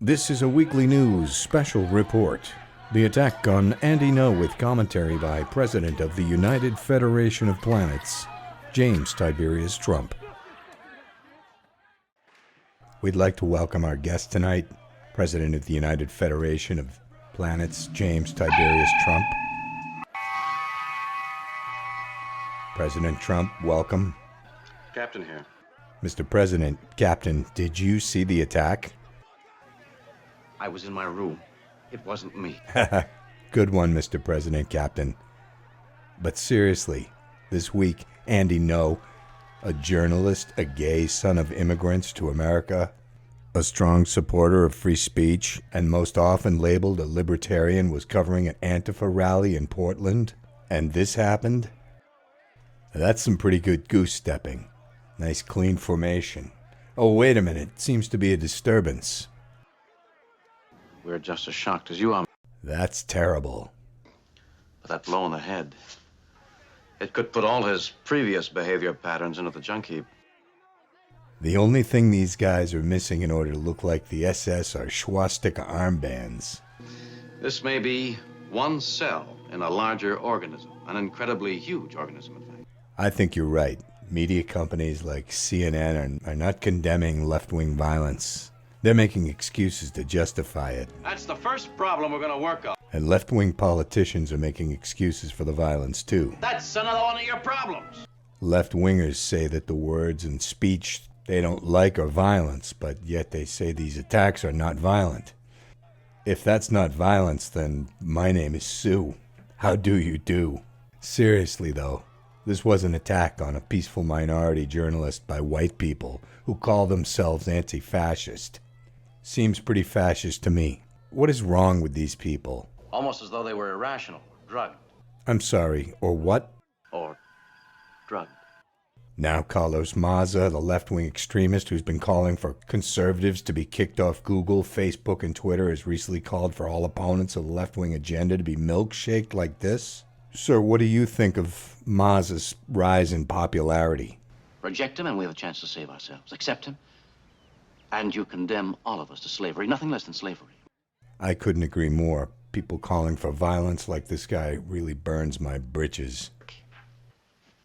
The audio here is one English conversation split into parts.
This is a weekly news special report. The attack on Andy Gno with commentary by President of the United Federation of Planets, James Tiberius Trump. We'd like to welcome our guest tonight, President of the United Federation of Planets, James Tiberius Trump. President Trump, welcome. Captain here. Mr. President, Captain, did you see the attack? I was in my room. It wasn't me. Good one, Mr. President, Captain. But seriously, this week, Andy Gno, a journalist, a gay son of immigrants to America, a strong supporter of free speech, and most often labeled a libertarian, was covering an Antifa rally in Portland, and this happened? That's some pretty good goose-stepping. Nice clean formation. Oh, wait a minute. Seems to be a disturbance. We're just as shocked as you are. That's terrible. But that blow on the head, it could put all his previous behavior patterns into the junk heap. The only thing these guys are missing in order to look like the SS are swastika armbands. This may be one cell in a larger organism, an incredibly huge organism, in fact. I think you're right. Media companies like CNN are not condemning left-wing violence. They're making excuses to justify it. That's the first problem we're going to work on. And left-wing politicians are making excuses for the violence, too. That's another one of your problems. Left-wingers say that the words and speech they don't like are violence, but yet they say these attacks are not violent. If that's not violence, then my name is Sue. How do you do? Seriously, though, this was an attack on a peaceful minority journalist by white people who call themselves anti-fascist. Seems pretty fascist to me. What is wrong with these people? Almost as though they were irrational, drugged. I'm sorry, or what? Or drugged. Now Carlos Maza, the left-wing extremist who's been calling for conservatives to be kicked off Google, Facebook, and Twitter, has recently called for all opponents of the left-wing agenda to be milkshaked like this. Sir, what do you think of Maza's rise in popularity? Reject him and we have a chance to save ourselves. Accept him and you condemn all of us to slavery, nothing less than slavery. I couldn't agree more. People calling for violence like this guy really burns my britches.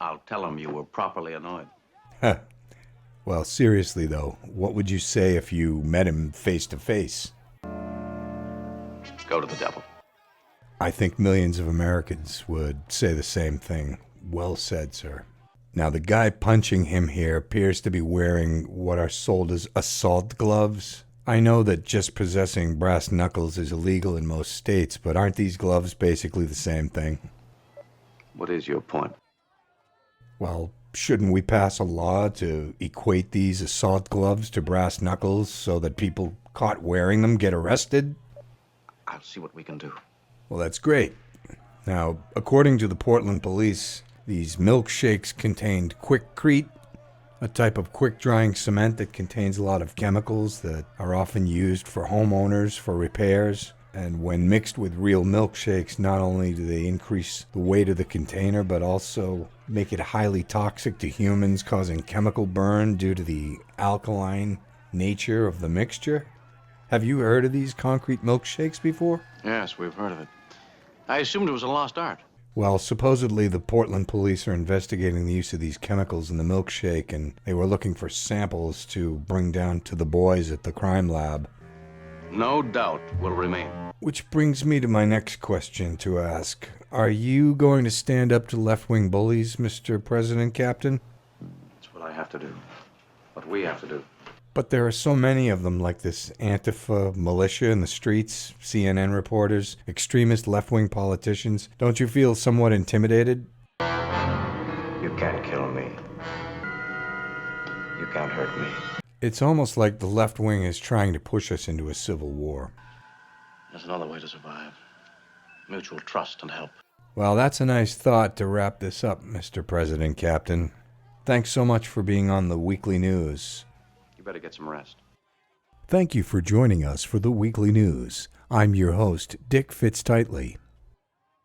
I'll tell him you were properly annoyed. Well, seriously though, what would you say if you met him face to face? Go to the devil. I think millions of Americans would say the same thing. Well said, sir. Now, the guy punching him here appears to be wearing what are sold as assault gloves. I know that just possessing brass knuckles is illegal in most states, but aren't these gloves basically the same thing? What is your point? Well, shouldn't we pass a law to equate these assault gloves to brass knuckles so that people caught wearing them get arrested? I'll see what we can do. Well, that's great. Now, according to the Portland police, these milkshakes contained quickcrete, a type of quick-drying cement that contains a lot of chemicals that are often used for homeowners for repairs. And when mixed with real milkshakes, not only do they increase the weight of the container, but also make it highly toxic to humans, causing chemical burn due to the alkaline nature of the mixture. Have you heard of these concrete milkshakes before? Yes, we've heard of it. I assumed it was a lost art. Well, supposedly the Portland police are investigating the use of these chemicals in the milkshake, and they were looking for samples to bring down to the boys at the crime lab. No doubt will remain. Which brings me to my next question to ask. Are you going to stand up to left-wing bullies, Mr. President, Captain? That's what I have to do. What we have to do. But there are so many of them, like this Antifa militia in the streets, CNN reporters, extremist left-wing politicians. Don't you feel somewhat intimidated? You can't kill me. You can't hurt me. It's almost like the left wing is trying to push us into a civil war. There's another way to survive. Mutual trust and help. Well, that's a nice thought to wrap this up, Mr. President, Captain. Thanks so much for being on the Weekly News. You better get some rest. Thank you for joining us for the Weekly News. I'm your host, Dick Fitztightly.